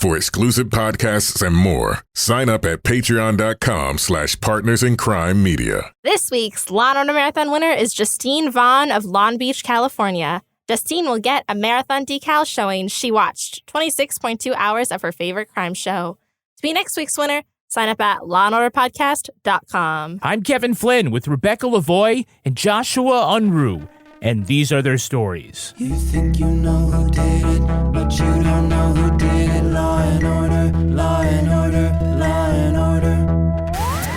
For exclusive podcasts and more, sign up at patreon.com/partnersincrimemedia. This week's Law & Order Marathon winner is Justine Vaughn of Long Beach, California. Justine will get a marathon decal showing she watched 26.2 hours of her favorite crime show. To be next week's winner, sign up at lawandorderpodcast.com. I'm Kevin Flynn with Rebecca Lavoie and Joshua Unruh, and these are their stories. You think you know who did it, but you don't know who did it. Law and order, law and order, law and order.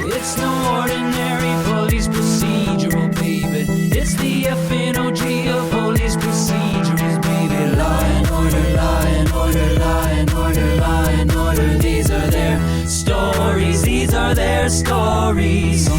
It's no ordinary police procedural, baby. It's the FNOG of police procedurals, baby. Law and order, law and order, law and order, law and order. These are their stories, these are their stories.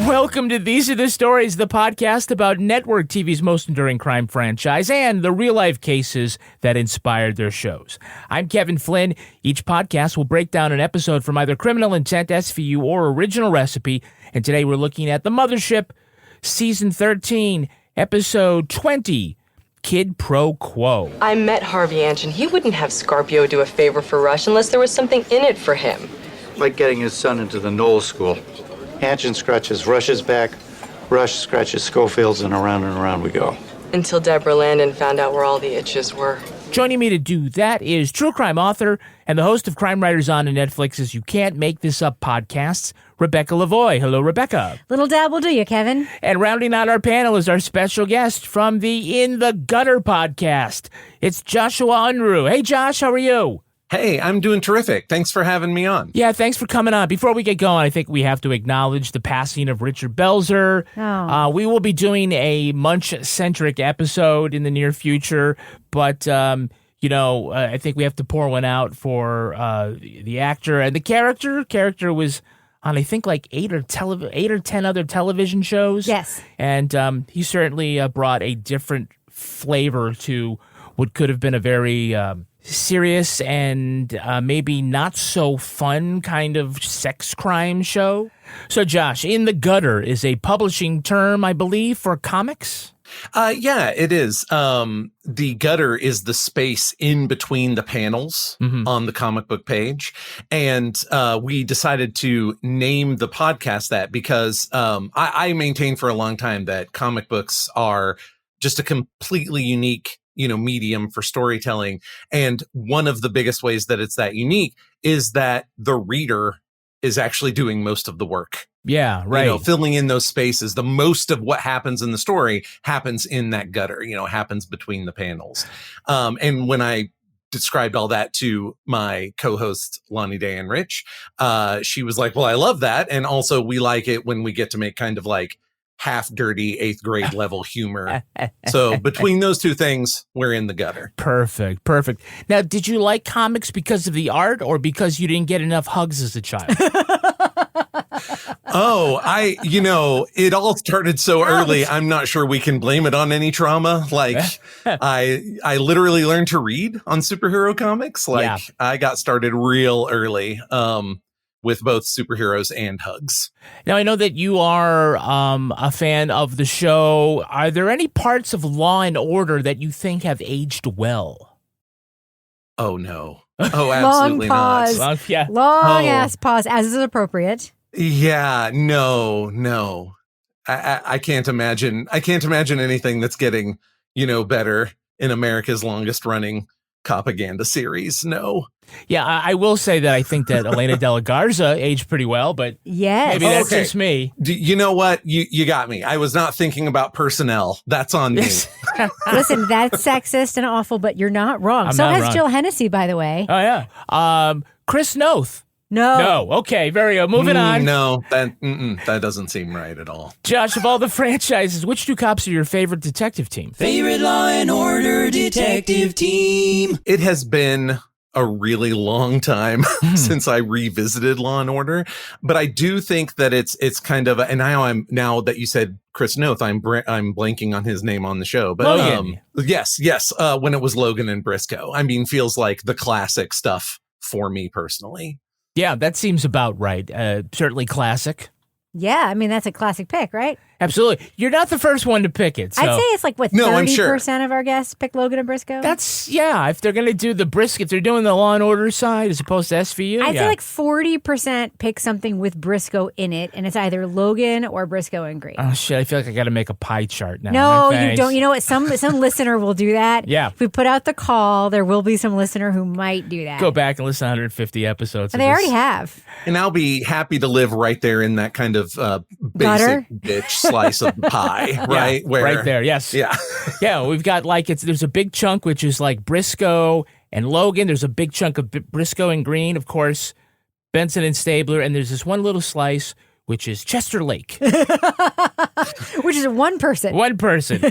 Welcome to These Are the Stories, the podcast about network TV's most enduring crime franchise and the real-life cases that inspired their shows. I'm Kevin Flynn. Each podcast will break down an episode from either Criminal Intent, SVU, or Original Recipe, and today we're looking at The Mothership, Season 13, Episode 20, Kid Pro Quo. I met Harvey Anch, and he wouldn't have Scarpio do a favor for Rush unless there was something in it for him. Like getting his son into the Knoll School. Hanchin scratches Rush's back, Rush scratches Schofield's, and around we go. Until Deborah Landon found out where all the itches were. Joining me to do that is true crime author and the host of Crime Writers On and Netflix's You Can't Make This Up podcasts, Rebecca Lavoie. Hello, Rebecca. Little dab will do you, Kevin. And rounding out our panel is our special guest from the In the Gutter podcast. It's Joshua Unruh. Hey, Josh, how are you? Hey, I'm doing terrific. Thanks for having me on. Yeah, thanks for coming on. Before we get going, I think we have to acknowledge the passing of Richard Belzer. Oh. We will be doing a Munch-centric episode in the near future, but, I think we have to pour one out for the actor and the character. Character was on, I think, like 8 or 10 other television shows. Yes. And he certainly brought a different flavor to what could have been a very serious and maybe not so fun kind of sex crime show. So, Josh, In the Gutter is a publishing term, I believe, for comics? Yeah, it is. The gutter is the space in between the panels on the comic book page. And we decided to name the podcast that because I maintained for a long time that comic books are just a completely unique medium for storytelling. And one of the biggest ways that it's that unique is that the reader is actually doing most of the work. Yeah, right. Filling in those spaces. The most of what happens in the story happens in that gutter, happens between the panels. And when I described all that to my co-host, Lonnie Day and Rich, she was like, well, I love that. And also we like it when we get to make kind of like half dirty 8th grade level humor. So between those two things, we're in the gutter. Perfect. Now, did you like comics because of the art or because you didn't get enough hugs as a child? It all started so early. I'm not sure we can blame it on any trauma. Like I literally learned to read on superhero comics. I got started real early. With both superheroes and hugs. Now, I know that you are a fan of the show. Are there any parts of Law and Order that you think have aged well? Oh, no. Oh, absolutely Long pause. not. Long-ass pause, as is appropriate. Yeah, no. I can't imagine. I can't imagine anything that's getting, better in America's longest running propaganda series. No. Yeah, I will say that I think that Elena De La Garza aged pretty well, but yes. Maybe that's just me. You know what? You got me. I was not thinking about personnel. That's on me. Listen, that's sexist and awful, but you're not wrong. I'm so not has wrong. Jill Hennessy, by the way. Oh, yeah. Chris Noth. No. Okay, very good. Moving on. No, that doesn't seem right at all. Josh, of all the franchises, which two cops are your favorite detective team? Favorite Law and Order detective team. It has been a really long time since I revisited Law and Order, but I do think that it's kind of and now that you said Chris Noth, I'm blanking on his name on the show, but Logan. Yes, when it was Logan and Briscoe. I mean, feels like the classic stuff for me personally. Yeah, that seems about right. Certainly classic. Yeah, I mean, that's a classic pick, right? Absolutely. You're not the first one to pick it. So. I'd say it's like, what, No, I'm 30% of our guests pick Logan and Briscoe? That's, if they're going to do the Briscoe, if they're doing the Law and Order side as opposed to SVU. I'd say like 40% pick something with Briscoe in it, and it's either Logan or Briscoe and Green. Oh, shit. I feel like I got to make a pie chart now. No, Thanks. you don't. You know what? Some listener will do that. Yeah. If we put out the call, there will be some listener who might do that. Go back and listen to 150 episodes. And they already have. And I'll be happy to live right there in that kind of Gutter? basic bitch slice of pie, right? Yeah, right there, yes. Yeah. Yeah, we've got there's a big chunk which is like Briscoe and Logan. There's a big chunk of Briscoe and Green, of course, Benson and Stabler. And there's this one little slice which is Chester Lake. Which is one person. One person.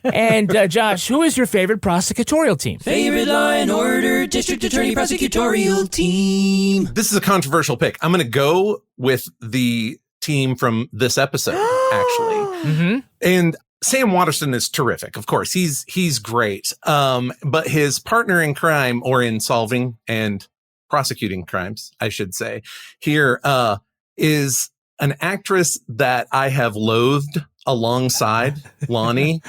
And Josh, who is your favorite prosecutorial team? Favorite Law and Order District Attorney Prosecutorial Team. This is a controversial pick. I'm going to go with the team from this episode, actually. Mm-hmm. And Sam Waterston is terrific. Of course, he's great. But his partner in crime, or in solving and prosecuting crimes, I should say, here is an actress that I have loathed alongside Lonnie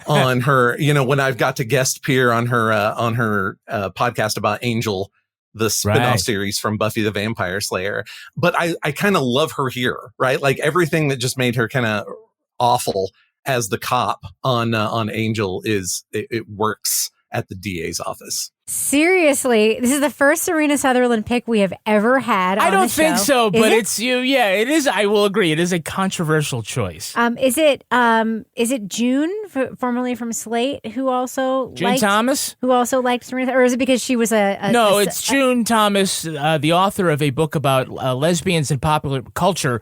on her, when I've got to guest appear on her podcast about Angel, the spin-off series from Buffy the Vampire Slayer. But I kind of love her here, right? Like everything that just made her kind of awful as the cop on Angel it works at the DA's office. Seriously, this is the first Serena Southerlyn pick we have ever had on I don't the show. think so, Is but it? it's you. Yeah, it is. I will agree. It is a controversial choice. Is it June, formerly from Slate, who also June Thomas? who also liked Serena, or is it because she was it's June Thomas, the author of a book about lesbians in popular culture,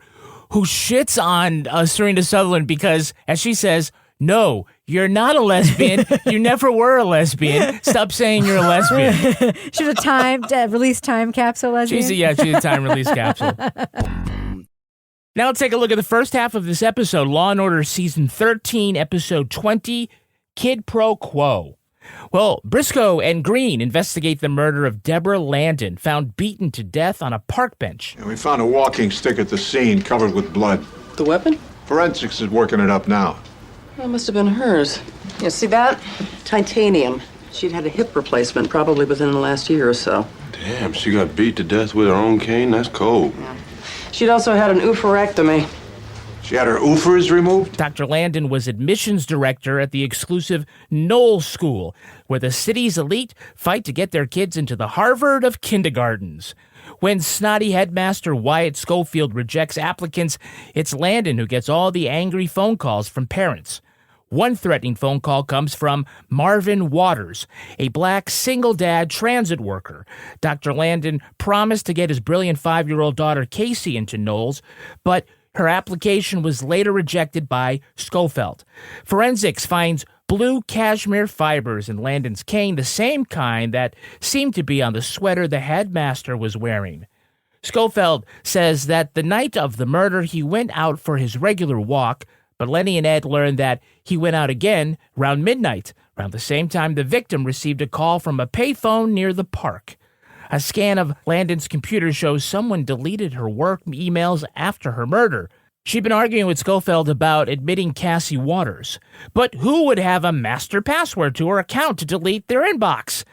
who shits on Serena Southerlyn because, as she says, no, you're not a lesbian. You never were a lesbian. Stop saying you're a lesbian. She was a release time capsule lesbian. She's a time release capsule. Now let's take a look at the first half of this episode, Law & Order Season 13, Episode 20, Kid Pro Quo. Well, Briscoe and Green investigate the murder of Deborah Landon, found beaten to death on a park bench. And we found a walking stick at the scene covered with blood. The weapon? Forensics is working it up now. That must have been hers. You see that? Titanium. She'd had a hip replacement probably within the last year or so. Damn, she got beat to death with her own cane? That's cold. Yeah. She'd also had an oophorectomy. She had her oofers removed? Dr. Landon was admissions director at the exclusive Knoll School, where the city's elite fight to get their kids into the Harvard of kindergartens. When snotty headmaster Wyatt Schofield rejects applicants, it's Landon who gets all the angry phone calls from parents. One threatening phone call comes from Marvin Waters, a black single-dad transit worker. Dr. Landon promised to get his brilliant 5-year-old daughter Casey into Knowles, but her application was later rejected by Schofield. Forensics finds blue cashmere fibers in Landon's cane, the same kind that seemed to be on the sweater the headmaster was wearing. Schofield says that the night of the murder, he went out for his regular walk, but Lenny and Ed learned that he went out again around midnight, around the same time the victim received a call from a payphone near the park. A scan of Landon's computer shows someone deleted her work emails after her murder. She'd been arguing with Schofield about admitting Cassie Waters. But who would have a master password to her account to delete their inbox?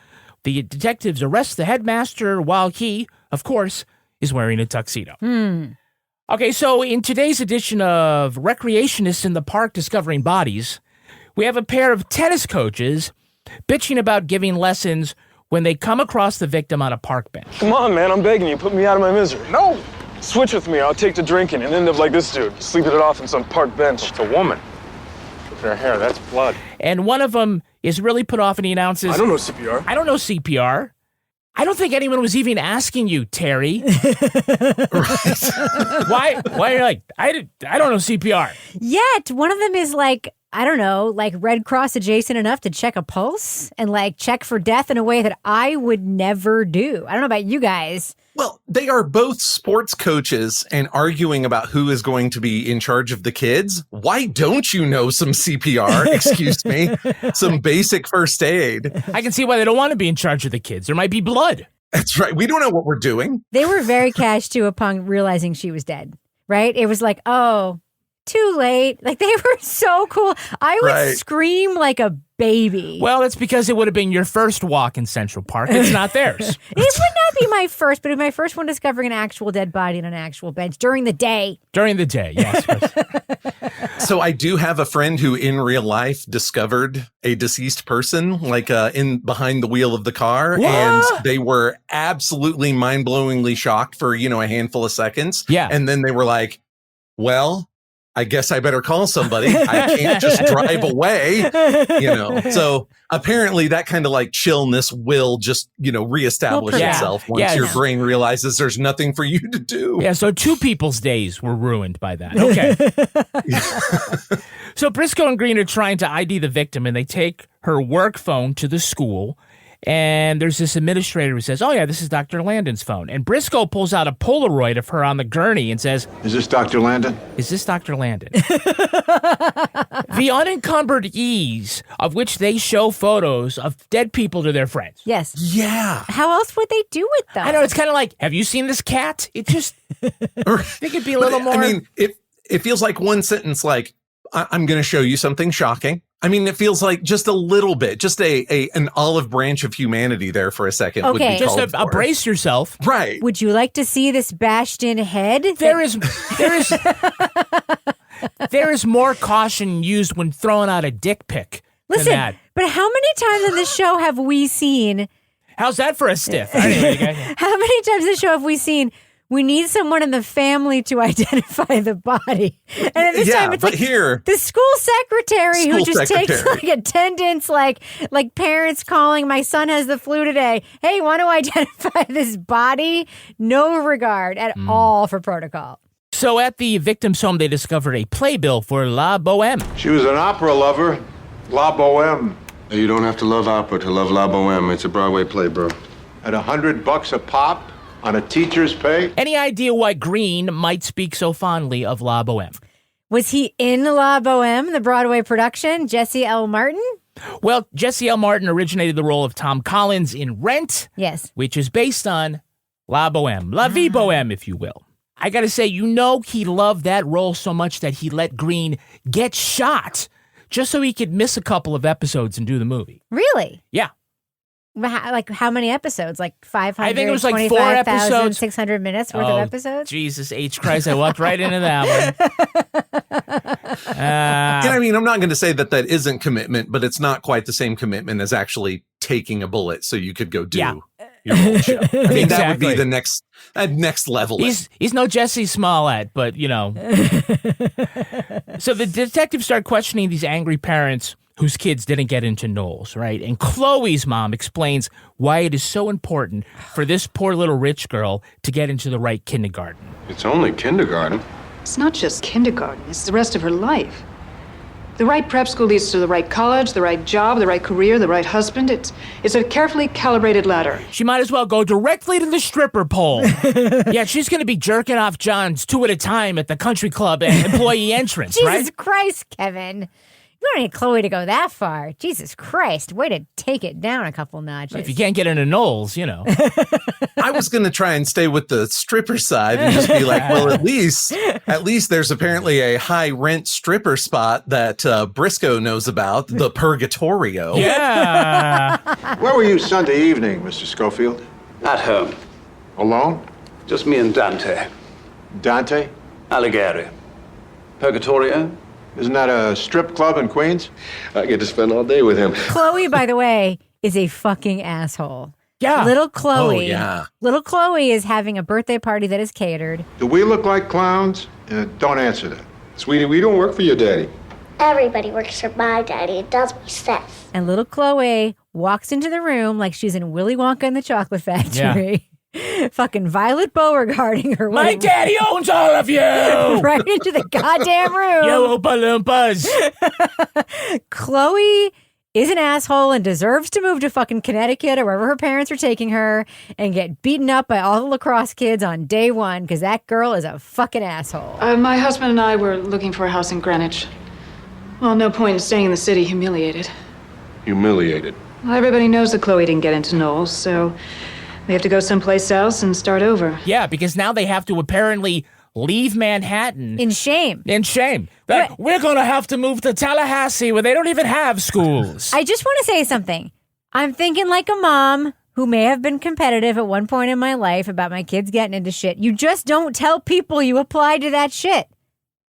The detectives arrest the headmaster while he, of course, is wearing a tuxedo. Okay, so in today's edition of Recreationists in the Park Discovering Bodies, we have a pair of tennis coaches bitching about giving lessons when they come across the victim on a park bench. Come on, man, I'm begging you, put me out of my misery. No! Switch with me, I'll take to drinking and end up like this dude, sleeping it off on some park bench. It's a woman. Look at her hair, that's blood. And one of them is really put off and he announces, I don't know CPR. I don't know CPR. I don't think anyone was even asking you, Terry. Why are you like, I don't know CPR. Yet, one of them is like, I don't know, like Red Cross adjacent enough to check a pulse and like check for death in a way that I would never do. I don't know about you guys. Well, they are both sports coaches and arguing about who is going to be in charge of the kids. Why don't you know some CPR? Excuse me. Some basic first aid. I can see why they don't want to be in charge of the kids. There might be blood. That's right. We don't know what we're doing. They were very cashed to upon realizing she was dead, right? It was like, oh, too late. Like, they were so cool. I would scream like a baby. Well, it's because it would have been your first walk in Central Park. It's not theirs. It would not be my first, but it would be my first one discovering an actual dead body on an actual bench during the day. During the day, yes. So I do have a friend who in real life discovered a deceased person, like in behind the wheel of the car. What? And they were absolutely mind-blowingly shocked for, a handful of seconds. Yeah. And then they were like, well, I guess I better call somebody. I can't just drive away, So apparently that kind of like chillness will just, reestablish itself once your brain realizes there's nothing for you to do. Yeah, so 2 people's days were ruined by that. Okay. So Briscoe and Green are trying to ID the victim, and they take her work phone to the school. And there's this administrator who says, oh, yeah, this is Dr. Landon's phone. And Briscoe pulls out a Polaroid of her on the gurney and says, Is this Dr. Landon? Is this Dr. Landon? The unencumbered ease of which they show photos of dead people to their friends. Yes. Yeah. How else would they do it, though? I know. It's kind of like, have you seen this cat? It just, I think it'd be a little more. I mean, it feels like one sentence like, I'm going to show you something shocking. I mean, it feels like just a little bit, just an olive branch of humanity there for a second. Okay. Would be just brace yourself. Right. Would you like to see this bashed in head? There is more caution used when throwing out a dick pic. Listen, than that. But how many times on this show have we seen? How's that for a stiff? Anyway, how many times in this show have we seen? We need someone in the family to identify the body. And at this time, it's like here, the school secretary who just takes like attendance, like parents calling, my son has the flu today. Hey, want to identify this body? No regard at all for protocol. So at the victim's home, they discovered a playbill for La Boheme. She was an opera lover. La Boheme. You don't have to love opera to love La Boheme. It's a Broadway play, bro. At $100 a pop? On a teacher's pay? Any idea why Green might speak so fondly of La Boheme? Was he in La Boheme, the Broadway production? Jesse L. Martin? Well, Jesse L. Martin originated the role of Tom Collins in Rent. Yes. Which is based on La Boheme. La Vie Boheme, if you will. I gotta say, he loved that role so much that he let Green get shot just so he could miss a couple of episodes and do the movie. Really? Yeah. Like how many episodes? Like 500? I think it was like 4 episodes. 600 minutes worth of episodes? Jesus H. Christ, I walked right into that one. I mean, I'm not going to say that isn't commitment, but it's not quite the same commitment as actually taking a bullet so you could go do your whole show. I mean, that would be the next level. He's no Jesse Smollett, but, So the detectives start questioning these angry parents whose kids didn't get into Knowles, right? And Chloe's mom explains why it is so important for this poor little rich girl to get into the right kindergarten. It's only kindergarten. It's not just kindergarten, it's the rest of her life. The right prep school leads to the right college, the right job, the right career, the right husband. It's a carefully calibrated ladder. She might as well go directly to the stripper pole. Yeah, she's going to be jerking off Johns 2 at a time at the country club employee entrance, right? Jesus Christ, Kevin. You don't need Chloe to go that far. Jesus Christ. Way to take it down a couple notches. If you can't get into Knowles, I was going to try and stay with the stripper side and just be like, well, at least there's apparently a high rent stripper spot that Briscoe knows about, the Purgatorio. Yeah. Where were you Sunday evening, Mr. Schofield? At home. Alone? Just me and Dante. Dante? Alighieri. Purgatorio? Isn't that a strip club in Queens? I get to spend all day with him. Chloe, by the way, is a fucking asshole. Yeah. Little Chloe. Oh, yeah. Little Chloe is having a birthday party that is catered. Do we look like clowns? Don't answer that. Sweetie, we don't work for your daddy. Everybody works for my daddy. It does what he says. And little Chloe walks into the room like she's in Willy Wonka and the Chocolate Factory. Yeah. Fucking Violet Beauregarding her. My daddy owns all of you! Right into the goddamn room. Yo, Oompa Loompas. Chloe is an asshole and deserves to move to fucking Connecticut or wherever her parents are taking her and get beaten up by all the lacrosse kids on day one because that girl is a fucking asshole. My husband and I were looking for a house in Greenwich. Well, no point in staying in the city humiliated. Humiliated? Well, everybody knows that Chloe didn't get into Knowles, so... we have to go someplace else and start over. Yeah, because now they have to apparently leave Manhattan. In shame. That we're going to have to move to Tallahassee where they don't even have schools. I just want to say something. I'm thinking like a mom who may have been competitive at one point in my life about my kids getting into shit. You just don't tell people you applied to that shit.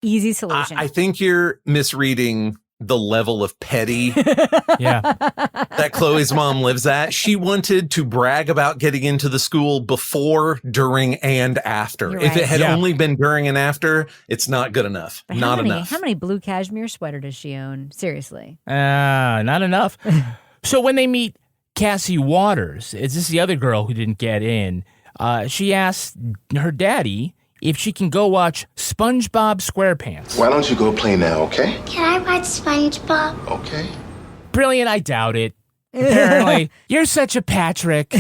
Easy solution. I think you're misreading the level of petty that Chloe's mom lives at. She wanted to brag about getting into the school before, during, and after. If it had only been during and after, it's not good enough. Enough. How many blue cashmere sweater does she own? Seriously. Not enough. So when they meet Cassie Waters, is this the other girl who didn't get in? She asked her daddy if she can go watch SpongeBob SquarePants. Why don't you go play now, okay? Can I watch SpongeBob? Okay. Brilliant, I doubt it. Apparently, you're such a Patrick.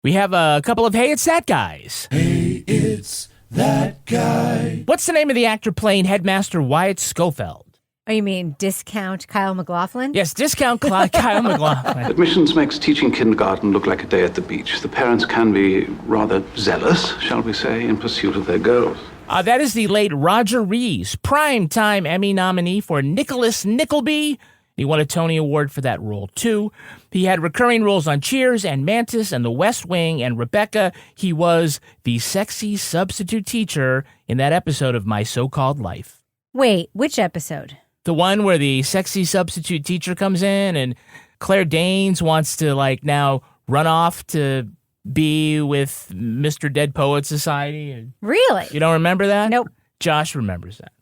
We have a couple of Hey, It's That Guys. Hey, it's that guy. What's the name of the actor playing Headmaster Wyatt Schofield? Oh, you mean Discount Kyle MacLachlan? Yes, Discount Kyle MacLachlan. Admissions makes teaching kindergarten look like a day at the beach. The parents can be rather zealous, shall we say, in pursuit of their goals. That is the late Roger Rees, primetime Emmy nominee for Nicholas Nickleby. He won a Tony Award for that role, too. He had recurring roles on Cheers and Mantis and The West Wing and Rebecca. He was the sexy substitute teacher in that episode of My So-Called Life. Wait, which episode? The one where the sexy substitute teacher comes in and Claire Danes wants to, now run off to be with Mr. Dead Poet Society. Really? You don't remember that? Nope. Josh remembers that.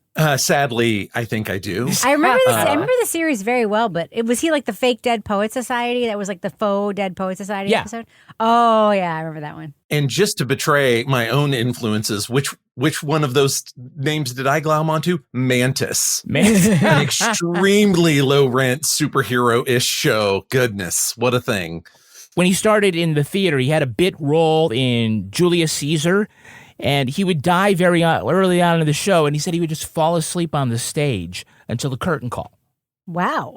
Sadly, I think I do. I remember this. I remember the series very well, but was he like the fake Dead Poet Society? That was like the faux Dead Poet Society episode? Oh, yeah, I remember that one. And just to betray my own influences, which one of those names did I glom onto? Mantis. An extremely low-rent superhero-ish show. Goodness, what a thing. When he started in the theater, he had a bit role in Julius Caesar, and he would die very early on in the show, and he said he would just fall asleep on the stage until the curtain call. Wow.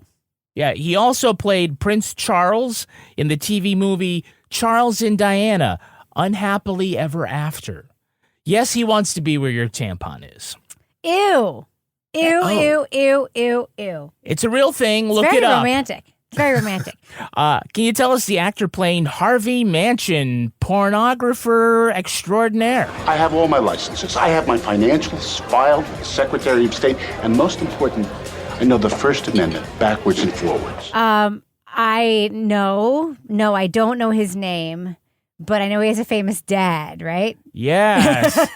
Yeah, he also played Prince Charles in the TV movie Charles and Diana, Unhappily Ever After. Yes, he wants to be where your tampon is. Ew. Ew. It's a real thing. It's Look very it up. romantic. It's very romantic. Can you tell us the actor playing Harvey Manchin, pornographer extraordinaire? I have all my licenses. I have my financials filed with the Secretary of State. And most important, I know the First Amendment backwards and forwards. I don't know his name, but I know he has a famous dad, right? Yes.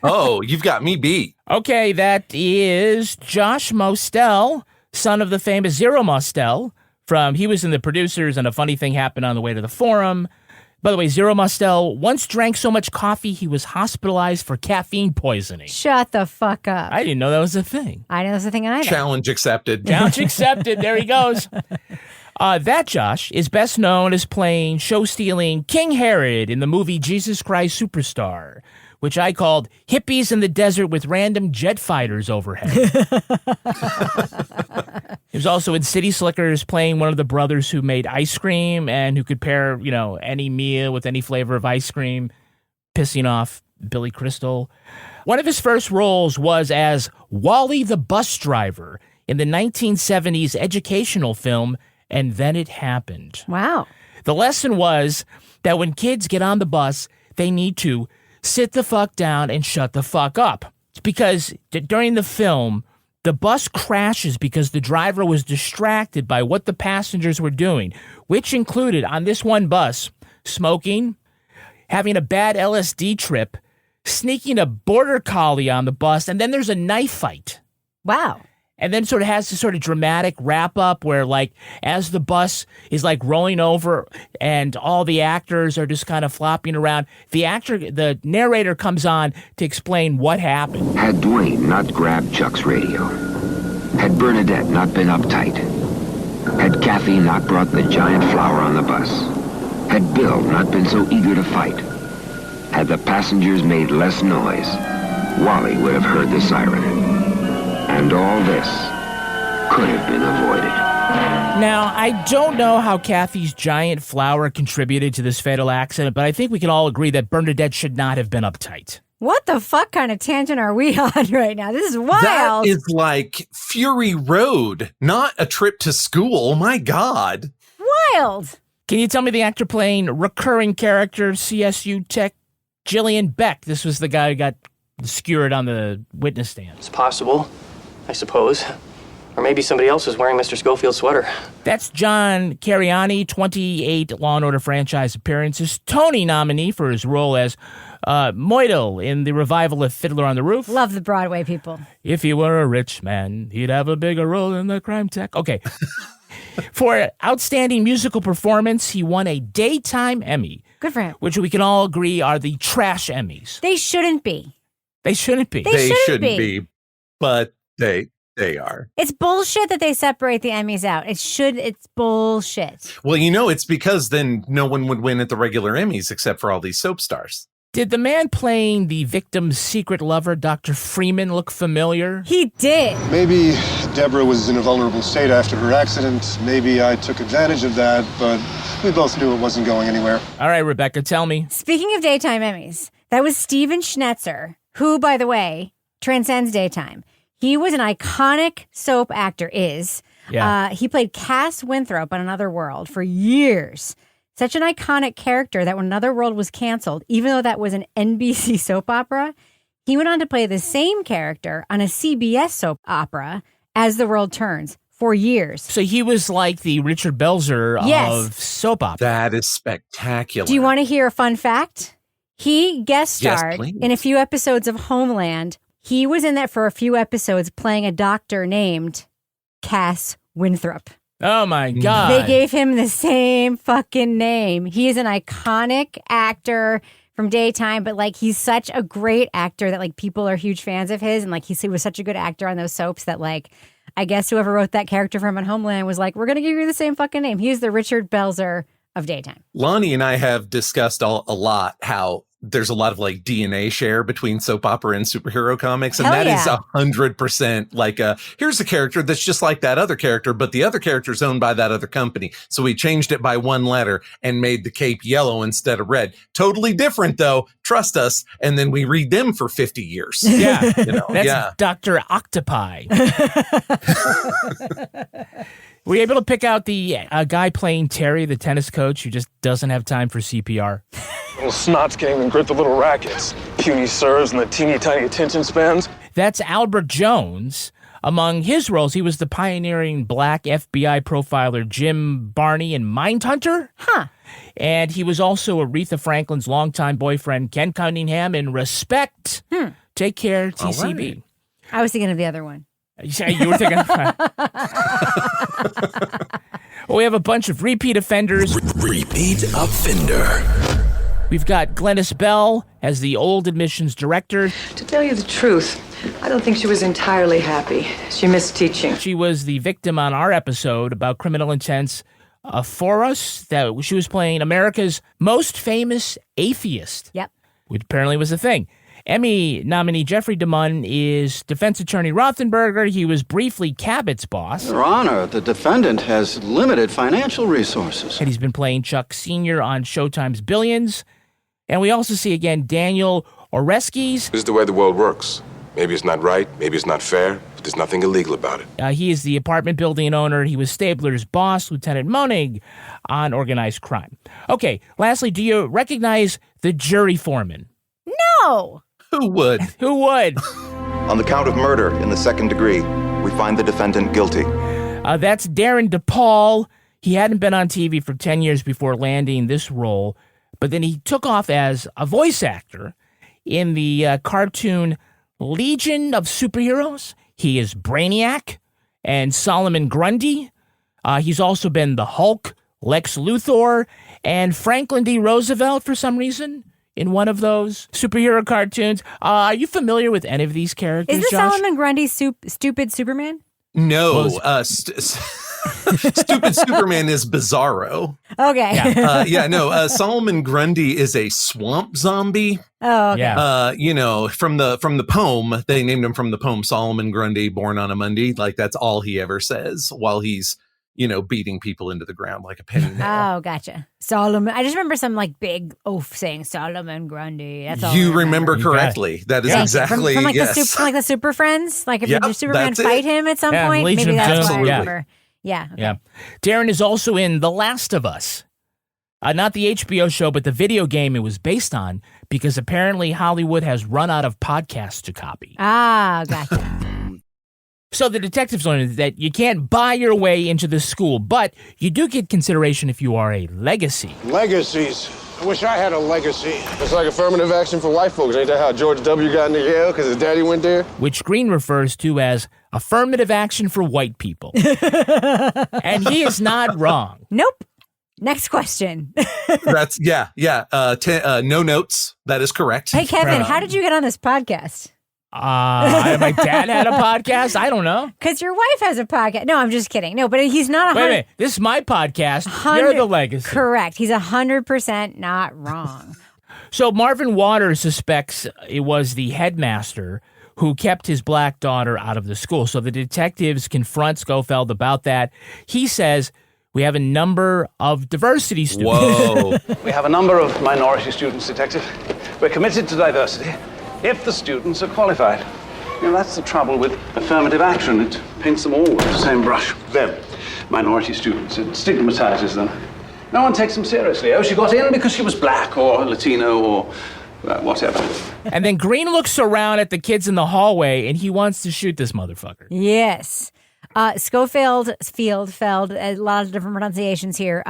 Oh, you've got me beat. Okay, that is Josh Mostel, son of the famous Zero Mostel. He was in The Producers, and a funny thing happened on the way to the Forum. By the way, Zero Mostel once drank so much coffee he was hospitalized for caffeine poisoning. Shut the fuck up. I didn't know that was a thing. I didn't know that was a thing either. Challenge accepted. Challenge accepted. There he goes. That Josh is best known as playing show-stealing King Herod in the movie Jesus Christ Superstar, which I called Hippies in the Desert with Random Jet Fighters Overhead. He was also in City Slickers playing one of the brothers who made ice cream and who could pair, any meal with any flavor of ice cream, pissing off Billy Crystal. One of his first roles was as Wally the bus driver in the 1970s educational film And Then It Happened. Wow. The lesson was that when kids get on the bus, they need to sit the fuck down and shut the fuck up. It's because during the film, the bus crashes because the driver was distracted by what the passengers were doing, which included, on this one bus, smoking, having a bad LSD trip, sneaking a border collie on the bus, and then there's a knife fight. Wow. And then sort of has this sort of dramatic wrap up where, as the bus is rolling over and all the actors are just kind of flopping around, the narrator comes on to explain what happened. Had Dwayne not grabbed Chuck's radio, had Bernadette not been uptight, had Kathy not brought the giant flower on the bus, had Bill not been so eager to fight, had the passengers made less noise, Wally would have heard the siren. And all this could have been avoided. Now, I don't know how Kathy's giant flower contributed to this fatal accident, but I think we can all agree that Bernadette should not have been uptight. What the fuck kind of tangent are we on right now? This is wild. That is like Fury Road, not a trip to school. My God. Wild. Can you tell me the actor playing recurring character CSU Tech Jillian Beck? This was the guy who got skewered on the witness stand. It's possible, I suppose. Or maybe somebody else is wearing Mr. Schofield's sweater. That's John Cariani, 28 Law & Order franchise appearances, Tony nominee for his role as Moidle in the revival of Fiddler on the Roof. Love the Broadway people. If he were a rich man, he'd have a bigger role in the crime tech. Okay. For outstanding musical performance, he won a Daytime Emmy. Good for him. Which we can all agree are the trash Emmys. They shouldn't be. They shouldn't be. They shouldn't be. But they are. It's bullshit that they separate the Emmys out. It's bullshit. Well, it's because then no one would win at the regular Emmys except for all these soap stars. Did the man playing the victim's secret lover, Dr. Freeman, look familiar? He did. Maybe Deborah was in a vulnerable state after her accident. Maybe I took advantage of that, but we both knew it wasn't going anywhere. All right, Rebecca, tell me. Speaking of Daytime Emmys, that was Steven Schnetzer, who, by the way, transcends daytime. He was an iconic soap actor, he played Cass Winthrop on Another World for years. Such an iconic character that when Another World was canceled, even though that was an NBC soap opera, he went on to play the same character on a CBS soap opera, As the World Turns, for years. So he was like the Richard Belzer of soap opera. That is spectacular. Do you want to hear a fun fact? He guest starred in a few episodes of Homeland. He was in that for a few episodes playing a doctor named Cass Winthrop. Oh, my God. They gave him the same fucking name. He is an iconic actor from daytime, but he's such a great actor that people are huge fans of his. And he was such a good actor on those soaps that I guess whoever wrote that character for him on Homeland was like, we're going to give you the same fucking name. He is the Richard Belzer of daytime. Lonnie and I have discussed a lot how there's a lot of DNA share between soap opera and superhero comics. And that is 100% here's a character that's just like that other character, but the other character is owned by that other company. So we changed it by one letter and made the cape yellow instead of red. Totally different though. Trust us. And then we read them for 50 years. Yeah. That's Dr. Octopi. Were you able to pick out the guy playing Terry, the tennis coach, who just doesn't have time for CPR? Little snots can't even grip the little rackets. Puny serves and the teeny tiny attention spans. That's Albert Jones. Among his roles, he was the pioneering black FBI profiler Jim Barney in Mindhunter. Huh. And he was also Aretha Franklin's longtime boyfriend, Ken Cunningham, in Respect. Take care, TCB. Right. I was thinking of the other one. You were thinking. We have a bunch of repeat offenders. Repeat offender. We've got Glennis Bell as the old admissions director. To tell you the truth, I don't think she was entirely happy. She missed teaching. She was the victim on our episode about criminal intents for us. That she was playing America's most famous atheist. Yep. Which apparently was a thing. Emmy nominee Jeffrey DeMunn is defense attorney Rothenberger. He was briefly Cabot's boss. Your Honor, the defendant has limited financial resources. And he's been playing Chuck Sr. on Showtime's Billions. And we also see again Daniel Oreskes. This is the way the world works. Maybe it's not right, maybe it's not fair, but there's nothing illegal about it. He is the apartment building owner. He was Stabler's boss, Lieutenant Monig, on organized crime. Okay, lastly, do you recognize the jury foreman? No! Who would? Who would? On the count of murder in the second degree, we find the defendant guilty. That's Darren DePaul. He hadn't been on TV for 10 years before landing this role, but then he took off as a voice actor in the cartoon Legion of Superheroes. He is Brainiac and Solomon Grundy. He's also been the Hulk, Lex Luthor, and Franklin D. Roosevelt for some reason. In one of those superhero cartoons. Are you familiar with any of these characters, Is this Josh? Solomon Grundy's stupid Superman? No. Stupid Superman is Bizarro. Okay. Solomon Grundy is a swamp zombie. Oh, okay. From the poem, they named him from the poem Solomon Grundy, Born on a Monday. That's all he ever says while he's, beating people into the ground like a penny nail. Oh, gotcha. Solomon. I just remember some like big oaf saying Solomon Grundy. That's all. You remember correctly. That is exactly from like yes. from like the Super Friends. Like if the Superman that's fight him at some point, Legion maybe of that's Doom. why I remember. Yeah. Okay. Yeah. Darren is also in The Last of Us. Not the HBO show, but the video game it was based on, because apparently Hollywood has run out of podcasts to copy. Ah, gotcha. So the detectives learned that you can't buy your way into the school, but you do get consideration if you are a legacy. Legacies. I wish I had a legacy. It's like affirmative action for white folks. Ain't that how George W. got into Yale because his daddy went there? Which Green refers to as affirmative action for white people. And he is not wrong. Nope. Next question. That's no notes. That is correct. Hey, Kevin, how did you get on this podcast? My dad had a podcast. I don't know. Because your wife has a podcast. No, I'm just kidding. No, but he's not 100%. Wait a minute. This is my podcast. You're the legacy. Correct. He's 100% not wrong. So Marvin Waters suspects it was the headmaster who kept his black daughter out of the school. So the detectives confront Schofield about that. He says, we have a number of diversity students. Whoa. We have a number of minority students, Detective. We're committed to diversity if the students are qualified. That's the trouble with affirmative action. It paints them all with the same brush. Them, minority students. It stigmatizes them. No one takes them seriously. Oh, she got in because she was black or Latino or whatever. And then Green looks around at the kids in the hallway and he wants to shoot this motherfucker. Yes. Schofield, Feld, a lot of different pronunciations here,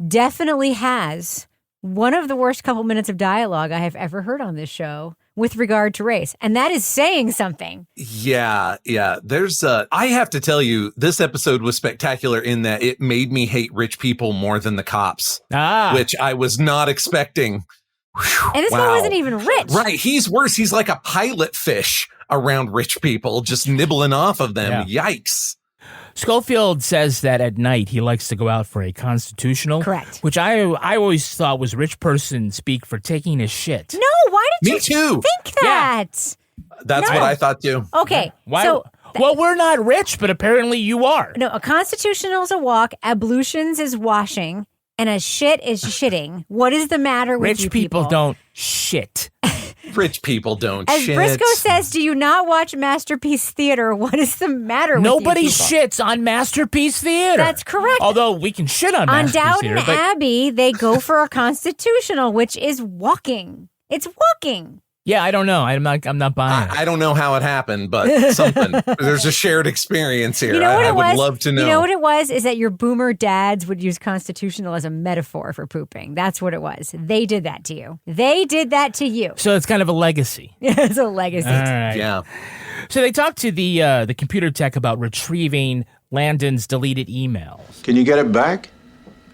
definitely has one of the worst couple minutes of dialogue I have ever heard on this show with regard to race. And that is saying something. Yeah. There's I have to tell you, this episode was spectacular in that it made me hate rich people more than the cops, which I was not expecting. Whew, and this one wasn't even rich. Right. He's worse. He's like a pilot fish around rich people, just nibbling off of them. Yeah. Yikes. Schofield says that at night he likes to go out for a constitutional. Correct. Which I always thought was rich person speak for taking a shit. No, why did Me you too. think that? That's what I thought too. Okay. Well, we're not rich, but apparently you are. No, a constitutional is a walk, ablutions is washing, and a shit is shitting. What is the matter with you people? Rich people don't shit. Rich people don't As shit. Briscoe says, do you not watch Masterpiece Theater? What is the matter with Nobody you people? shits on Masterpiece Theater. That's correct. Although we can shit on On Masterpiece Downton Theater. Abbey, they go for a constitutional, which is walking. It's walking. Yeah, I don't know. I'm not buying it. I don't know how it happened, but something. There's a shared experience here. You know what I it would was? love to know. You know what it was? Is that your boomer dads would use constitutional as a metaphor for pooping. That's what it was. They did that to you. They did that to you. So it's kind of a legacy. It's a legacy. All right. Yeah. So they talked to the computer tech about retrieving Landon's deleted emails. Can you get it back?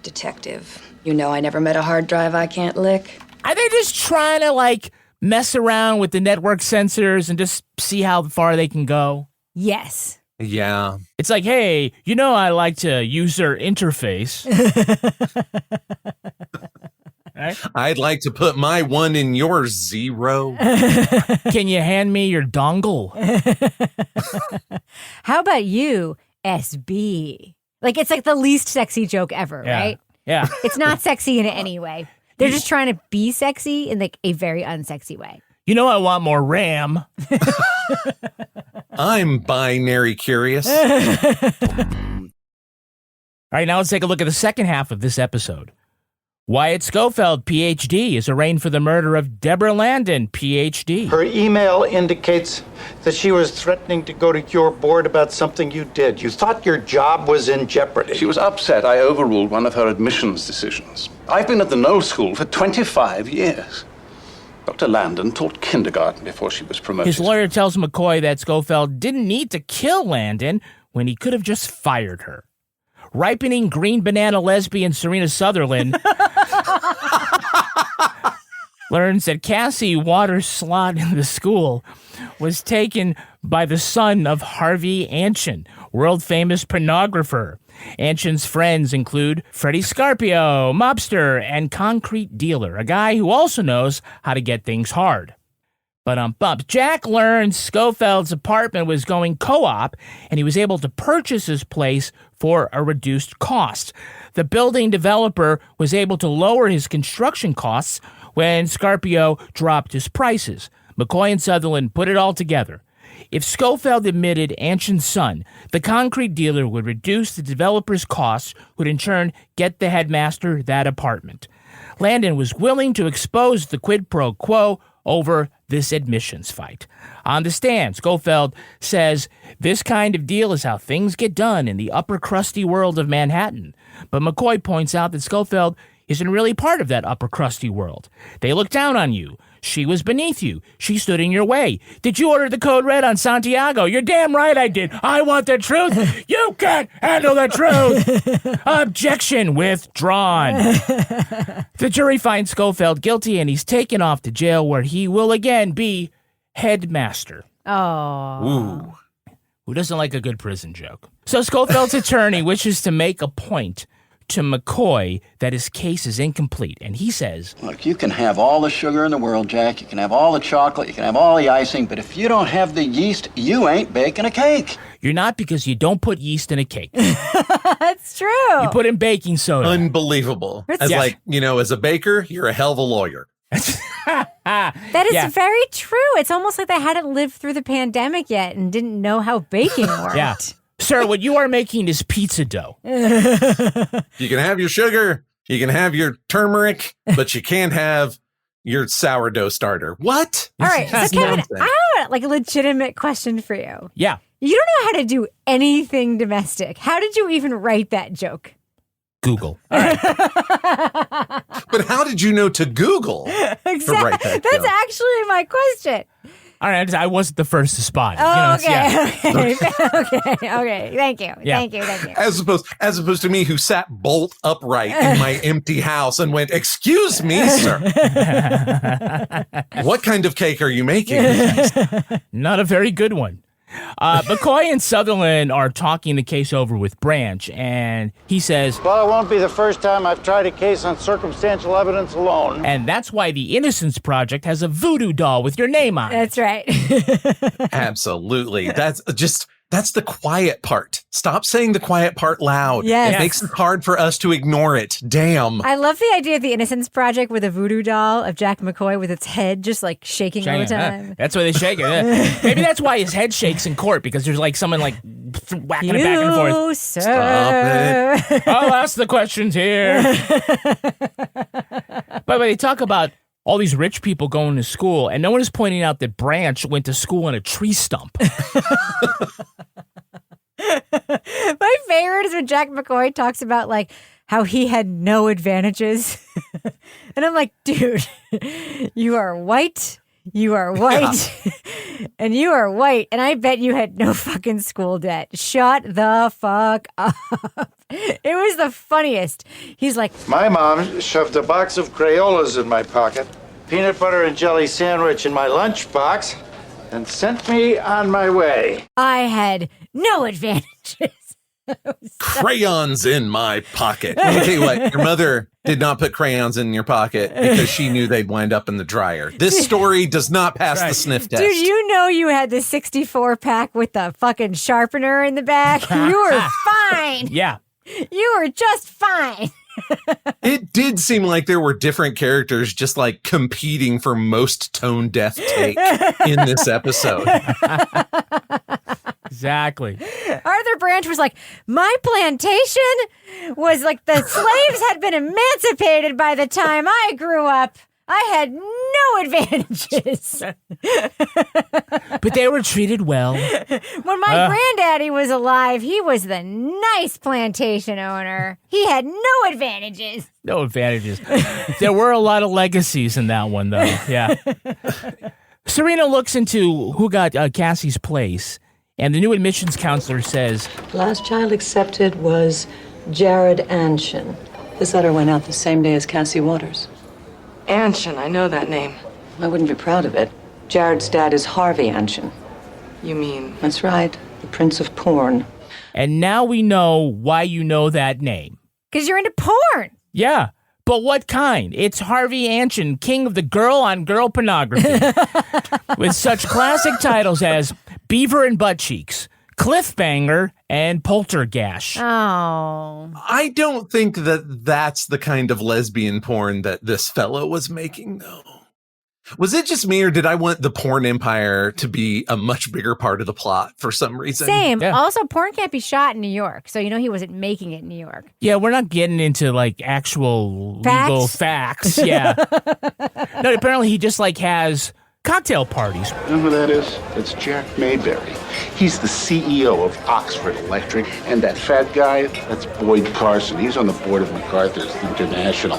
Detective, you know I never met a hard drive I can't lick. Are they just trying to, mess around with the network sensors and just see how far they can go? Yes. Yeah. It's like, hey, I like to user interface. Right? I'd like to put my 1 in your 0. Can you hand me your dongle? How about you, SB? It's like the least sexy joke ever, right? Yeah. It's not sexy in any way. They're just trying to be sexy in a very unsexy way. I want more RAM. I'm binary curious. All right, now let's take a look at the second half of this episode. Wyatt Schofield, Ph.D., is arraigned for the murder of Deborah Landon, Ph.D. Her email indicates that she was threatening to go to your board about something you did. You thought your job was in jeopardy. She was upset I overruled one of her admissions decisions. I've been at the Knoll School for 25 years. Dr. Landon taught kindergarten before she was promoted. His lawyer tells McCoy that Schofield didn't need to kill Landon when he could have just fired her. Ripening green banana lesbian Serena Southerlyn learns that Cassie Waters' slot in the school was taken by the son of Harvey Anshin, world-famous pornographer. Anshin's friends include Freddie Scarpio, mobster, and concrete dealer, a guy who also knows how to get things hard. But Jack learned Schofield's apartment was going co-op, and he was able to purchase his place for a reduced cost. The building developer was able to lower his construction costs when Scarpio dropped his prices. McCoy and Southerlyn put it all together. If Schofield admitted Anshin's son, the concrete dealer would reduce the developer's costs, would in turn get the headmaster that apartment. Landon was willing to expose the quid pro quo over this admissions fight. On the stand, Schofield says this kind of deal is how things get done in the upper crusty world of Manhattan. But McCoy points out that Schofield isn't really part of that upper crusty world. They look down on you. She was beneath you. She stood in your way. Did you order the code red on Santiago? You're damn right I did. I want the truth. You can't handle the truth. Objection withdrawn. The jury finds Schofield guilty, and he's taken off to jail where he will again be headmaster. Oh. Ooh. Who doesn't like a good prison joke? So Schofield's attorney wishes to make a point to McCoy that his case is incomplete, and he says, Look, you can have all the sugar in the world, Jack. You can have all the chocolate. You can have all the icing. But if you don't have the yeast, you ain't baking a cake. You're not, because you don't put yeast in a cake. That's true. You put in baking soda. Unbelievable. As as a baker, you're a hell of a lawyer. That is very true. It's almost like they hadn't lived through the pandemic yet and didn't know how baking worked. Yeah. Sir, what you are making is pizza dough. You can have your sugar, you can have your turmeric, but you can't have your sourdough starter. What? All right, so Kevin, I have a legitimate question for you. Yeah. You don't know how to do anything domestic. How did you even write that joke? Google. All right. But how did you know to Google? Exactly. To write that That's joke? actually my question. All right, I wasn't the first to spot it. Oh, okay. Okay. Thank you. Yeah. Thank you. As opposed to me, who sat bolt upright in my empty house and went, "Excuse me, sir. What kind of cake are you making?" Not a very good one. McCoy and Southerlyn are talking the case over with Branch, and he says, Well, it won't be the first time I've tried a case on circumstantial evidence alone. And that's why the Innocence Project has a voodoo doll with your name on it. That's right. Absolutely. That's the quiet part. Stop saying the quiet part loud. Yes. It makes it hard for us to ignore it. Damn. I love the idea of the Innocence Project with a voodoo doll of Jack McCoy with its head just shaking all the time. That's why they shake it. Maybe that's why his head shakes in court, because there's someone whacking it back and forth. Sir. Stop it. I'll ask the questions here. But they talk about all these rich people going to school, and no one is pointing out that Branch went to school on a tree stump. My favorite is when Jack McCoy talks about how he had no advantages. And I'm like, dude, you are white, and you are white, and I bet you had no fucking school debt. Shut the fuck up. It was the funniest. He's like, My mom shoved a box of Crayolas in my pocket, peanut butter and jelly sandwich in my lunchbox, and sent me on my way. I had no advantages. Crayons in my pocket. Let me tell you what, your mother did not put crayons in your pocket because she knew they'd wind up in the dryer. This story does not pass the sniff test. Dude, you know you had the 64 pack with the fucking sharpener in the back. You were fine. Yeah. You were just fine. It did seem like there were different characters just competing for most tone deaf take in this episode. Exactly. Arthur Branch was like, my plantation was the slaves had been emancipated by the time I grew up. I had no advantages. But they were treated well. When my granddaddy was alive, he was the nice plantation owner. He had no advantages. No advantages. There were a lot of legacies in that one, though. Yeah. Serena looks into who got Cassie's place, and the new admissions counselor says, Last child accepted was Jared Anshin. This letter went out the same day as Cassie Waters. Anshin, I know that name. I wouldn't be proud of it. Jared's dad is Harvey Anshin. You mean? That's right, the Prince of Porn. And now we know why you know that name. Because you're into porn. Yeah. But what kind? It's Harvey Anshin, king of the girl-on-girl pornography, with such classic titles as Beaver and Butt Cheeks, Cliffbanger, and Poltergash. Oh. I don't think that that's the kind of lesbian porn that this fellow was making, though. Was it just me, or did I want the porn empire to be a much bigger part of the plot for some reason? Same. Yeah. Also, porn can't be shot in New York, so he wasn't making it in New York. Yeah, we're not getting into like actual legal facts. Yeah. No, apparently he just like has cocktail parties. You know who that is? It's Jack Mayberry. He's the CEO of Oxford Electric. And that fat guy, that's Boyd Carson. He's on the board of MacArthur's International.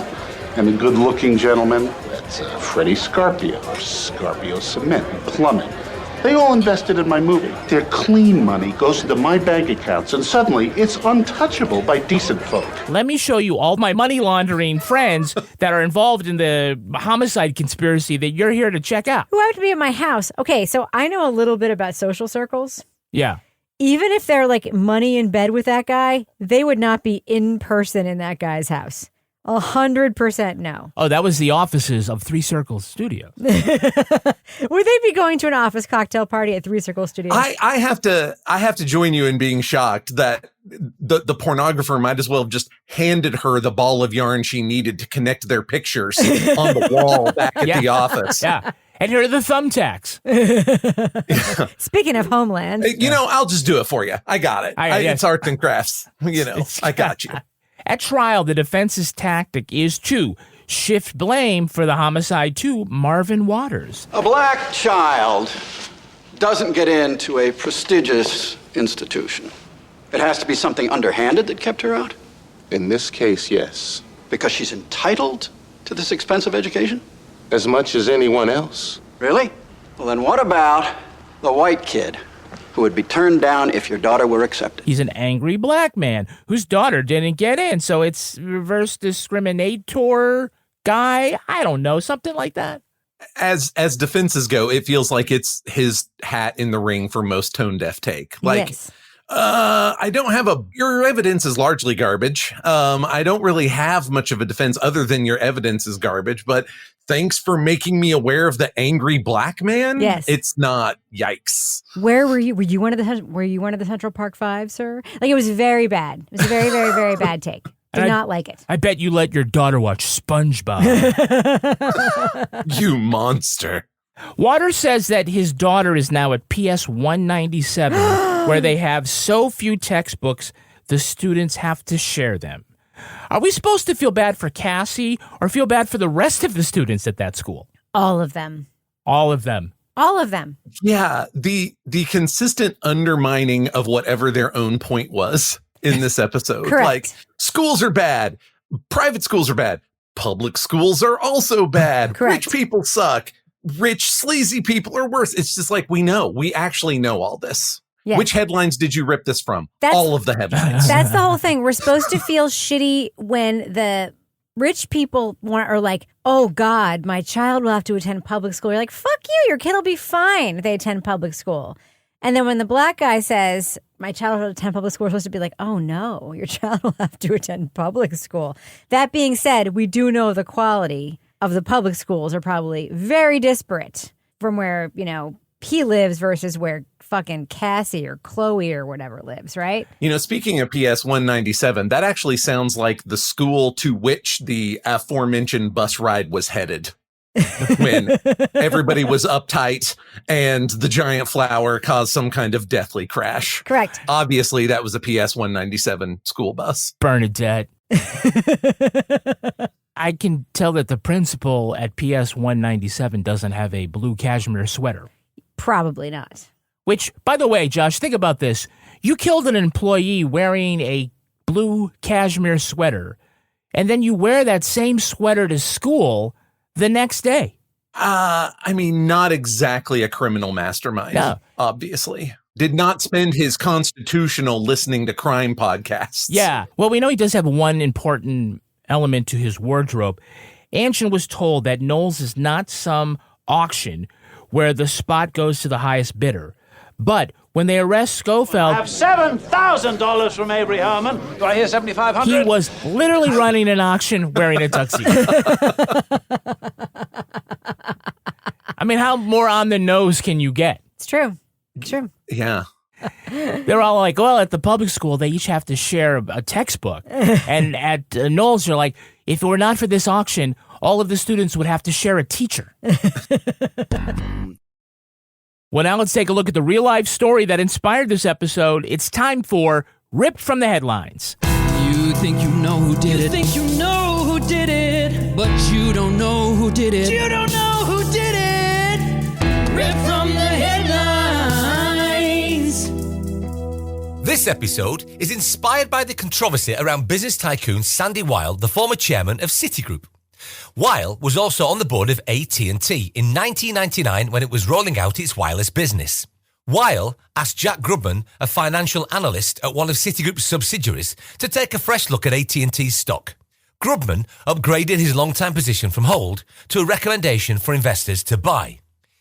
And the good-looking gentleman, that's Freddie Scarpio, of Scarpio Cement and Plumbing. They all invested in my movie. Their clean money goes into my bank accounts, and suddenly it's untouchable by decent folk. Let me show you all my money laundering friends that are involved in the homicide conspiracy that you're here to check out. Who have to be at my house? Okay, so I know a little bit about social circles. Yeah. Even if they're like money in bed with that guy, they would not be in person in that guy's house. 100% no. Oh, that was the offices of Three Circles Studio. Would they be going to an office cocktail party at Three Circle Studios? I have to join you in being shocked that the pornographer might as well have just handed her the ball of yarn she needed to connect their pictures on the wall back at the office. Yeah. And here are the thumbtacks. Speaking of Homeland. I'll just do it for you. I got it. It's arts and crafts. I got you. At trial, the defense's tactic is to shift blame for the homicide to Marvin Waters. A black child doesn't get into a prestigious institution. It has to be something underhanded that kept her out? In this case, yes. Because she's entitled to this expensive education? As much as anyone else. Really? Well, then what about the white kid who would be turned down if your daughter were accepted? He's an angry black man whose daughter didn't get in, so it's reverse discriminator guy. I don't know, something like that. As defenses go, it feels like it's his hat in the ring for most tone deaf take. Like, yes. I don't have your evidence is largely garbage. I don't really have much of a defense other than your evidence is garbage, but thanks for making me aware of the angry black man. Yes. It's not, yikes. Where were you? Were you one of the Central Park Five, sir? Like, it was very bad. It was a very, very, very bad take. Did not like it. I bet you let your daughter watch SpongeBob. You monster. Waters says that his daughter is now at PS 197, where they have so few textbooks, the students have to share them. Are we supposed to feel bad for Cassie or feel bad for the rest of the students at that school? All of them. All of them. All of them. Yeah, the consistent undermining of whatever their own point was in this episode. Correct. Like, schools are bad. Private schools are bad. Public schools are also bad. Correct. Rich people suck. Rich, sleazy people are worse. It's just like, we actually know all this. Yeah. Which headlines did you rip this from? All of the headlines. That's the whole thing. We're supposed to feel shitty when the rich people are like, oh God, my child will have to attend public school. You're like, fuck you, your kid will be fine if they attend public school. And then when the black guy says, my child will attend public school, we're supposed to be like, oh no, your child will have to attend public school. That being said, we do know the quality of the public schools are probably very disparate from where, he lives versus where fucking Cassie or Chloe or whatever lives, right? Speaking of PS 197, that actually sounds like the school to which the aforementioned bus ride was headed when everybody was uptight and the giant flower caused some kind of deathly crash. Correct. Obviously, that was a PS 197 school bus. Bernadette. I can tell that the principal at PS 197 doesn't have a blue cashmere sweater. Probably not. Which, by the way, Josh, think about this. You killed an employee wearing a blue cashmere sweater, and then you wear that same sweater to school the next day. Not exactly a criminal mastermind, obviously. Did not spend his constitutional listening to crime podcasts. Yeah. Well, we know he does have one important element to his wardrobe. Anshin was told that Knowles is not some auction where the spot goes to the highest bidder, But when they arrest Schofield, I have $7,000 from Avery Herman. Do I hear $7,500? he was literally running an auction wearing a tuxedo. I mean, how more on the nose can you get? It's true. It's true. Yeah. They're all like, well, at the public school, they each have to share a textbook. And at Knowles, they're like, if it were not for this auction, all of the students would have to share a teacher. Well, now let's take a look at the real-life story that inspired this episode. It's time for Ripped from the Headlines. You think you know who did it. You think you know who did it. But you don't know who did it. You don't know who did it. Ripped from the headlines. This episode is inspired by the controversy around business tycoon Sandy Weill, the former chairman of Citigroup. Weill was also on the board of AT&T in 1999 when it was rolling out its wireless business. Weill asked Jack Grubman, a financial analyst at one of Citigroup's subsidiaries, to take a fresh look at AT&T's stock. Grubman upgraded his long-time position from hold to a recommendation for investors to buy.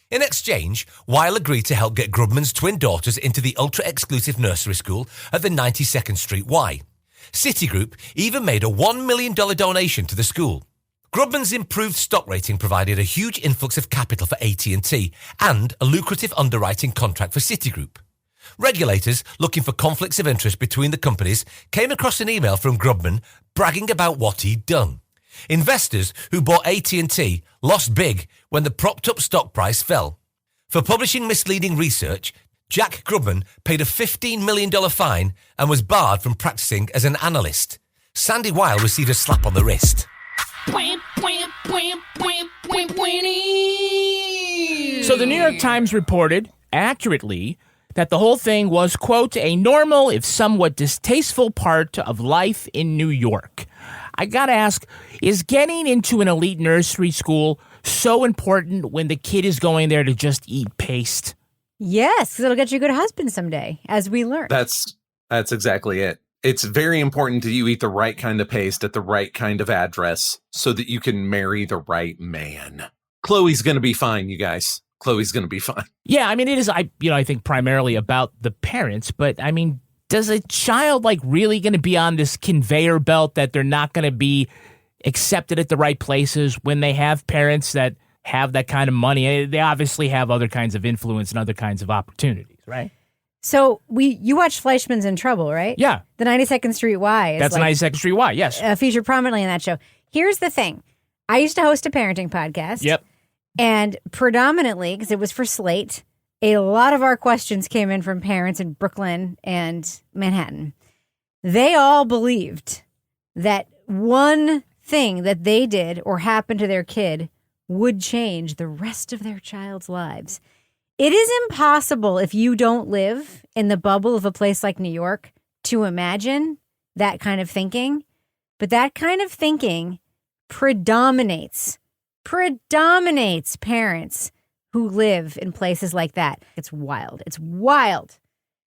In exchange, Weill agreed to help get Grubman's twin daughters into the ultra-exclusive nursery school at the 92nd Street Y. Citigroup even made a $1 million donation to the school. Grubman's improved stock rating provided a huge influx of capital for AT&T and a lucrative underwriting contract for Citigroup. Regulators looking for conflicts of interest between the companies came across an email from Grubman bragging about what he'd done. Investors who bought AT&T lost big when the propped-up stock price fell. For publishing misleading research, Jack Grubman paid a $15 million fine and was barred from practicing as an analyst. Sandy Weill received a slap on the wrist. So the New York Times reported, accurately, that the whole thing was, quote, a normal, if somewhat distasteful part of life in New York. I gotta ask, is getting into an elite nursery school so important when the kid is going there to just eat paste? Yes, because it'll get you a good husband someday, as we learn. That's exactly it. It's very important that you eat the right kind of paste at the right kind of address so that you can marry the right man. Chloe's going to be fine, you guys. Chloe's going to be fine. Yeah, I mean, it is, I think primarily about the parents, but I mean, does a child really going to be on this conveyor belt that they're not going to be accepted at the right places when they have parents that have that kind of money? They obviously have other kinds of influence and other kinds of opportunities, right? So you watched Fleischman's in Trouble, right? Yeah. The 92nd Street Y. That's 92nd Street Y, yes. Featured prominently in that show. Here's the thing. I used to host a parenting podcast. Yep. And predominantly, because it was for Slate, a lot of our questions came in from parents in Brooklyn and Manhattan. They all believed that one thing that they did or happened to their kid would change the rest of their child's lives. It is impossible if you don't live in the bubble of a place like New York to imagine that kind of thinking. But that kind of thinking predominates parents who live in places like that. It's wild. It's wild.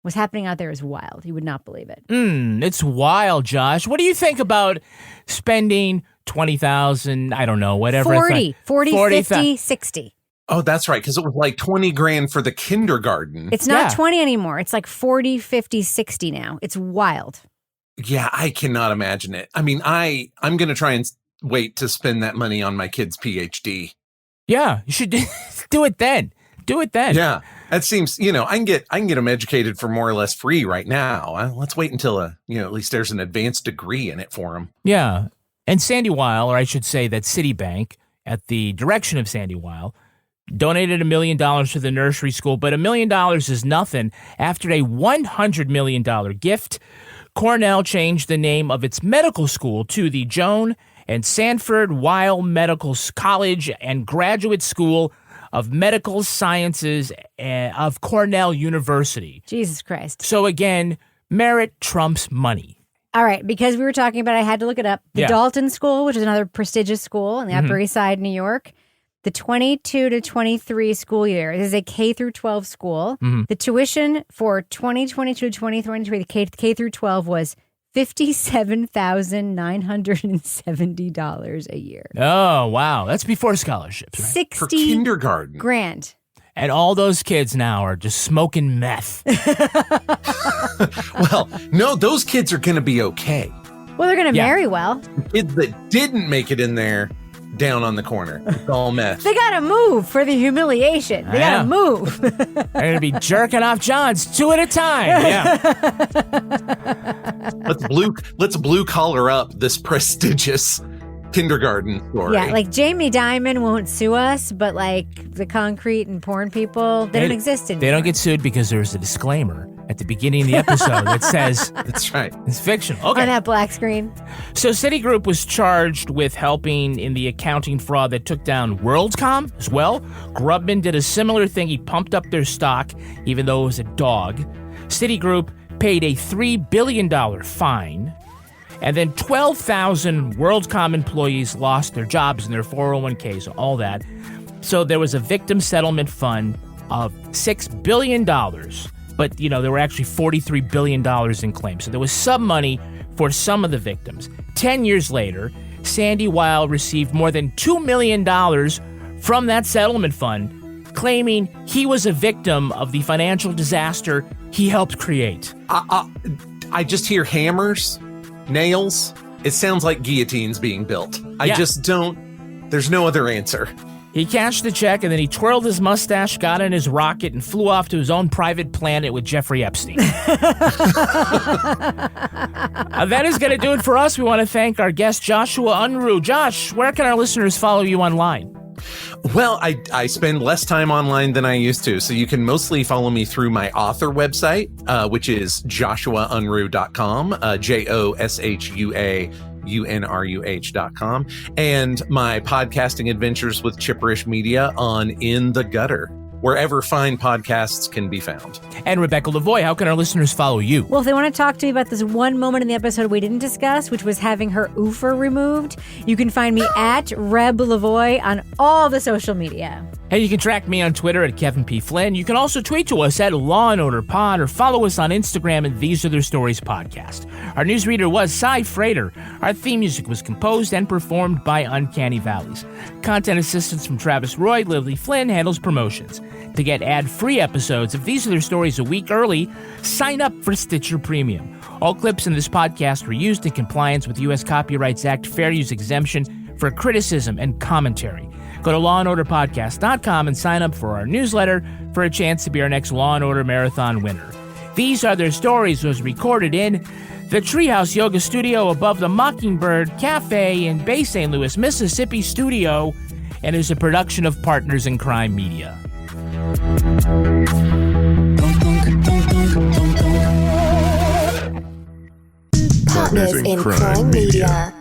What's happening out there is wild. You would not believe it. It's wild, Josh. What do you think about spending $20,000, I don't know, whatever. 40, 50, 60. Oh, that's right, because it was like $20,000 for the kindergarten. It's not 20 anymore. It's like 40, 50, 60 now. It's wild. Yeah, I cannot imagine it. I mean, I'm going to try and wait to spend that money on my kid's PhD. Yeah, you should do it then. Do it then. Yeah, that seems, I can get them educated for more or less free right now. Let's wait until at least there's an advanced degree in it for them. Yeah, and Sandy Weill, or I should say that Citibank, at the direction of Sandy Weill, donated $1 million to the nursery school, but $1 million is nothing. After a $100 million gift, Cornell changed the name of its medical school to the Joan and Sanford Weill Medical College and Graduate School of Medical Sciences of Cornell University. Jesus Christ. So again, merit trumps money. All right, because we were talking about it, I had to look it up. The Dalton School, which is another prestigious school in the Upper East Side, New York. The 22 to 23 school year is a K through 12 school. The tuition for 2022 to 2023, the K through 12 was $57,970 a year. Oh, wow. That's before scholarships, right? For kindergarten. $60,000. And all those kids now are just smoking meth. Well, no, those kids are going to be okay. Well, they're going to marry well. Kids that didn't make it in there down on the corner. It's all meth. They got to move for the humiliation. They got to move. They're going to be jerking off Johns 2 at a time. Yeah. Let's blue collar up this prestigious kindergarten story. Yeah, like Jamie Dimon won't sue us, but like the concrete and porn people, they don't exist anymore. They don't get sued because there's a disclaimer at the beginning of the episode that says that's right. It's fictional. Okay. On that black screen. So Citigroup was charged with helping in the accounting fraud that took down WorldCom as well. Grubman did a similar thing. He pumped up their stock, even though it was a dog. Citigroup paid a $3 billion fine. And then 12,000 WorldCom employees lost their jobs and their 401ks, all that. So there was a victim settlement fund of $6 billion. But, there were actually $43 billion in claims. So there was some money for some of the victims. 10 years later, Sandy Weill received more than $2 million from that settlement fund, claiming he was a victim of the financial disaster he helped create. I just hear hammers, nails. It sounds like guillotines being built. I just don't. There's no other answer. He cashed the check, and then he twirled his mustache, got in his rocket, and flew off to his own private planet with Jeffrey Epstein. That is going to do it for us. We want to thank our guest, Joshua Unruh. Josh, where can our listeners follow you online? Well, I spend less time online than I used to, so you can mostly follow me through my author website, which is joshuaunruh.com, JOSHUAUNRUH.com, and my podcasting adventures with Chipperish Media on In the Gutter, wherever fine podcasts can be found. And Rebecca Lavoie, how can our listeners follow you? Well, if they want to talk to me about this one moment in the episode we didn't discuss, which was having her oofer removed, you can find me at Reb Lavoie on all the social media. And you can track me on Twitter at Kevin P. Flynn. You can also tweet to us at Law & Order Pod or follow us on Instagram at These Are Their Stories Podcast. Our newsreader was Cy Frater. Our theme music was composed and performed by Uncanny Valleys. Content assistance from Travis Roy. Lily Flynn handles promotions. To get ad-free episodes of These Are Their Stories a week early, sign up for Stitcher Premium. All clips in this podcast were used in compliance with U.S. Copyrights Act fair use exemption for criticism and commentary. Go to lawandorderpodcast.com and sign up for our newsletter for a chance to be our next Law & Order Marathon winner. These Are Their Stories was recorded in the Treehouse Yoga Studio above the Mockingbird Cafe in Bay St. Louis, Mississippi studio, and is a production of Partners in Crime Media. Partners in Crime Media.